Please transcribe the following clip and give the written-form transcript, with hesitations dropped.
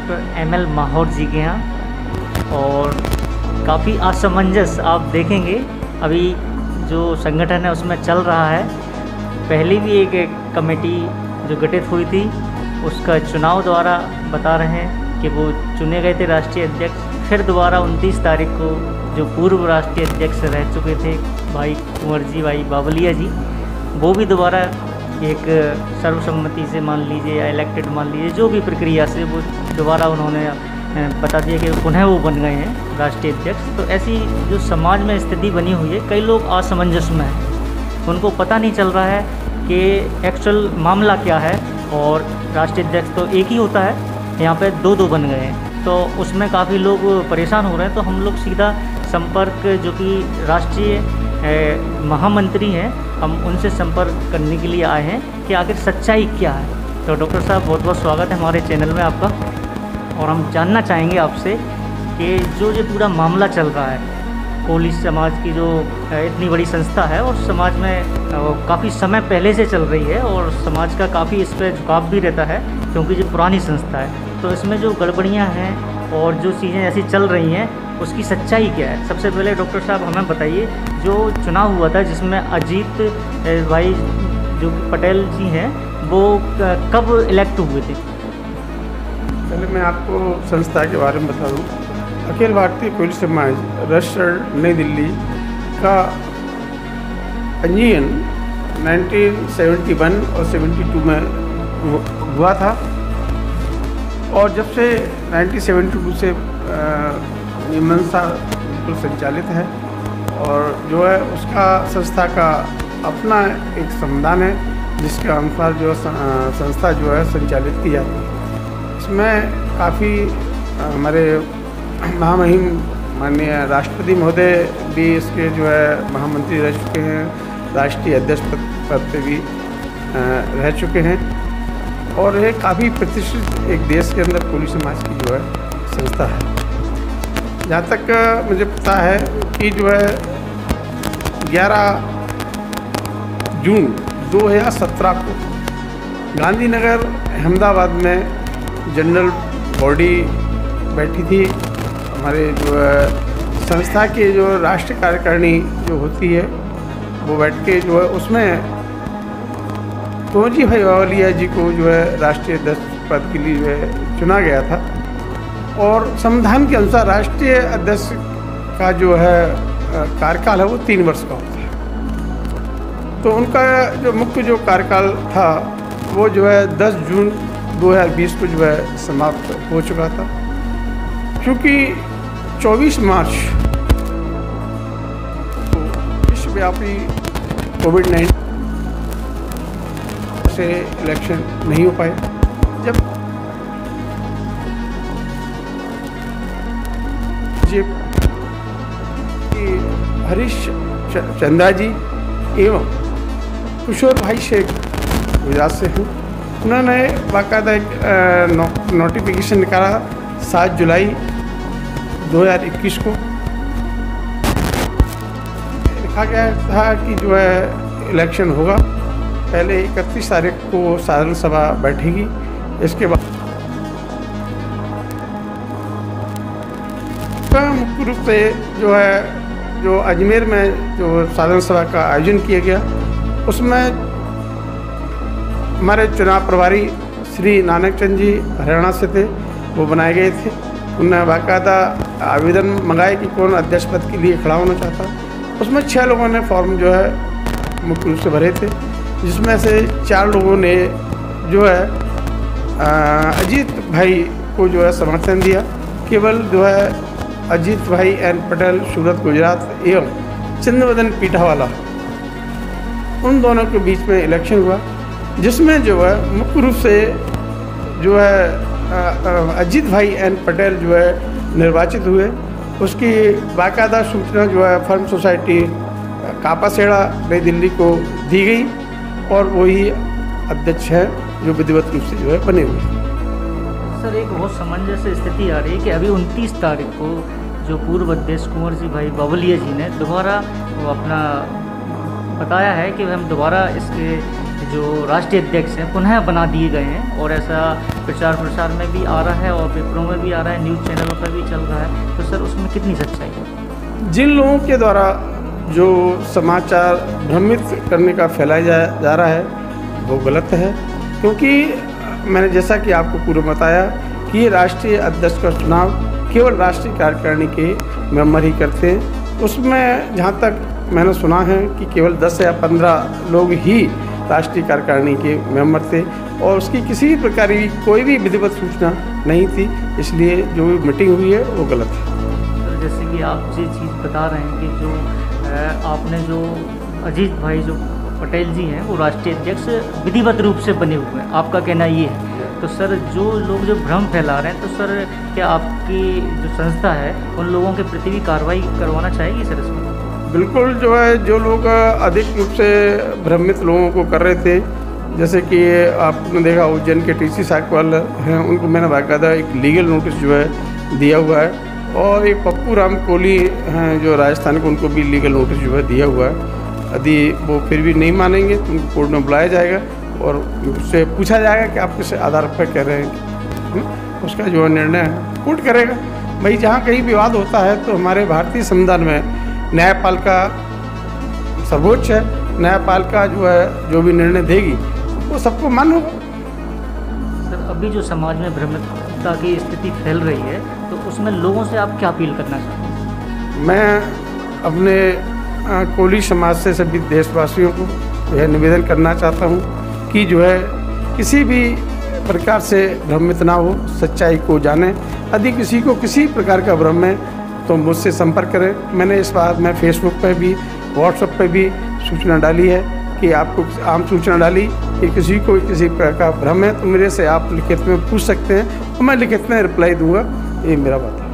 Doctor ML Mahaur जी के यहाँ, और काफ़ी असमंजस आप देखेंगे अभी जो संगठन है उसमें चल रहा है। पहले भी एक कमेटी जो गठित हुई थी उसका चुनाव द्वारा बता रहे हैं कि वो चुने गए थे राष्ट्रीय अध्यक्ष। फिर दोबारा 29 तारीख को जो पूर्व राष्ट्रीय अध्यक्ष रह चुके थे भाई कुंवर जी, भाई बावलिया जी, वो भी दोबारा एक सर्वसम्मति से मान लीजिए या इलेक्टेड मान लीजिए, जो भी प्रक्रिया से वो दोबारा उन्होंने बता दिया कि पुनः वो बन गए हैं राष्ट्रीय अध्यक्ष। तो ऐसी जो समाज में स्थिति बनी हुई है, कई लोग असमंजस में हैं, उनको पता नहीं चल रहा है कि एक्चुअल मामला क्या है। और राष्ट्रीय अध्यक्ष तो एक ही होता है, यहाँ पे दो बन गए हैं, तो उसमें काफ़ी लोग परेशान हो रहे हैं। तो हम लोग सीधा संपर्क जो कि राष्ट्रीय महामंत्री हैं, हम उनसे संपर्क करने के लिए आए हैं कि आखिर सच्चाई क्या है। तो डॉक्टर साहब बहुत बहुत स्वागत है हमारे चैनल में आपका, और हम जानना चाहेंगे आपसे कि जो पूरा मामला चल रहा है, कोली समाज की जो इतनी बड़ी संस्था है और समाज में काफ़ी समय पहले से चल रही है और समाज का काफ़ी इस पर झुकाव भी रहता है क्योंकि जो पुरानी संस्था है, तो इसमें जो गड़बड़ियाँ हैं और जो चीज़ें ऐसी चल रही हैं उसकी सच्चाई क्या है। सबसे पहले डॉक्टर साहब हमें बताइए, जो चुनाव हुआ था जिसमें अजीत भाई जो पटेल जी हैं वो कब इलेक्ट हुए थे? पहले मैं आपको संस्था के बारे में बता दूं। अखिल भारतीय कोली समाज रजिस्टर्ड नई दिल्ली का पंजीयन 1971 और 72 में हुआ था, और जब से 1972 से ये मंशा बिल्कुल संचालित है, और जो है उसका संस्था का अपना एक संविधान है जिसके अनुसार जो संस्था जो है संचालित की जाती है। इसमें काफ़ी हमारे महामहिम माननीय राष्ट्रपति महोदय भी इसके जो है महामंत्री रह चुके हैं, राष्ट्रीय अध्यक्ष पद पे भी रह चुके हैं, और ये काफ़ी प्रतिष्ठित एक देश के अंदर कोली समाज की जो है संस्था है। जहाँ तक मुझे पता है कि जो है 11 जून 2017 को गांधीनगर अहमदाबाद में जनरल बॉडी बैठी थी। हमारे जो है संस्था की जो राष्ट्रीय कार्यकारिणी जो होती है वो बैठ के जो है उसमें कुंवर जी भाई बावलिया जी को जो है राष्ट्रीय अध्यक्ष पद के लिए जो है चुना गया था, और संविधान के अनुसार राष्ट्रीय अध्यक्ष का जो है कार्यकाल है वो 3 वर्ष का होता है। तो उनका जो मुख्य जो कार्यकाल था वो जो है 10 जून 2020 को जो है समाप्त हो चुका था, क्योंकि 24 मार्च को विश्वव्यापी कोविड-19 से इलेक्शन नहीं हो पाए। जब हरीश चंदा जी एवं किशोर भाई शेख गुजरात से हैं, उन्होंने बाकायदा एक नोटिफिकेशन निकाला 7 जुलाई 2021 को। लिखा गया था कि जो है इलेक्शन होगा, पहले 31 तारीख को साधारण सभा बैठेगी, इसके बाद मुख्य रूप से जो है जो अजमेर में जो साधारण सभा का आयोजन किया गया, उसमें हमारे चुनाव प्रभारी श्री नानक चंद जी हरियाणा से थे, वो बनाए गए थे। उन्होंने बाकायदा आवेदन मंगाए कि कौन अध्यक्ष पद के लिए खड़ा होना चाहता। उसमें 6 लोगों ने फॉर्म जो है मुख्य रूप से भरे थे, जिसमें से 4 लोगों ने जो है अजीत भाई को जो है समर्थन दिया। केवल जो है अजीत भाई एन पटेल सूरत गुजरात एवं चंद्रवदन पीठावाला, उन दोनों के बीच में इलेक्शन हुआ, जिसमें जो है मुख्य रूप से जो है अजीत भाई एन पटेल जो है निर्वाचित हुए। उसकी बाकायदा सूचना जो है फर्म सोसाइटी कापासेड़ा नई दिल्ली को दी गई, और वही अध्यक्ष हैं जो विधिवत रूप से जो है बने हुए। सर, एक बहुत समंजस स्थिति आ रही है कि अभी 29 तारीख को जो पूर्व अध्यक्ष कुंवर जी भाई बावलिया जी ने दोबारा वो अपना बताया है कि हम दोबारा इसके जो राष्ट्रीय अध्यक्ष हैं पुनः बना दिए गए हैं, और ऐसा प्रचार प्रसार में भी आ रहा है और पेपरों में भी आ रहा है, न्यूज़ चैनलों पर भी चल रहा है, तो सर उसमें कितनी सच्चाई है? जिन लोगों के द्वारा जो समाचार भ्रमित करने का फैलाया जा रहा है वो गलत है, क्योंकि मैंने जैसा कि आपको पूर्व बताया कि ये राष्ट्रीय अध्यक्ष का चुनाव केवल राष्ट्रीय कार्यकारिणी के मेंबर ही करते हैं। उसमें जहाँ तक मैंने सुना है कि केवल 10 या 15 लोग ही राष्ट्रीय कार्यकारिणी के मेंबर थे, और उसकी किसी प्रकार की कोई भी विधिवत सूचना नहीं थी, इसलिए जो मीटिंग हुई है वो गलत है। तो जैसे कि आप ये चीज़ बता रहे हैं कि जो आपने जो अजीत भाई जो पटेल जी हैं वो राष्ट्रीय अध्यक्ष विधिवत रूप से बने हुए हैं, आपका कहना ये है। तो सर जो लोग जो भ्रम फैला रहे हैं, तो सर क्या आपकी जो संस्था है उन लोगों के प्रति भी कार्रवाई करवाना चाहेगी सर इसमें? बिल्कुल, जो है जो लोग अधिक रूप से भ्रमित लोगों को कर रहे थे, जैसे कि आपने देखा उज्जैन के टीसी साकवाल हैं, उनको मैंने बाकायदा एक लीगल नोटिस जो है दिया हुआ है, और एक पप्पू राम कोहली हैं जो राजस्थान के, उनको भी लीगल नोटिस जो है दिया हुआ है। यदि वो फिर भी नहीं मानेंगे तो उनको कोर्ट में बुलाया जाएगा और उससे पूछा जाएगा कि आप किस आधार पर कह रहे हैं, उसका जो निर्णय कोर्ट करेगा। भाई जहाँ कहीं विवाद होता है तो हमारे भारतीय संविधान में न्यायपालिका सर्वोच्च है, न्यायपालिका जो है जो भी निर्णय देगी वो सबको मान्य होगा। सर अभी जो समाज में भ्रमितता की स्थिति फैल रही है, तो उसमें लोगों से आप क्या अपील करना चाहते हैं? मैं अपने कोली समाज से सभी देशवासियों को यह निवेदन करना चाहता हूँ कि जो है किसी भी प्रकार से भ्रमित ना हो, सच्चाई को जाने। यदि किसी को किसी प्रकार का भ्रम है तो मुझसे संपर्क करें। मैंने इस बात में फेसबुक पर भी व्हाट्सएप पर भी सूचना डाली है कि आपको आम सूचना डाली कि किसी को किसी प्रकार का भ्रम है तो मेरे से आप लिखित में पूछ सकते हैं और मैं लिखित में रिप्लाई दूंगा। ये मेरा बात है।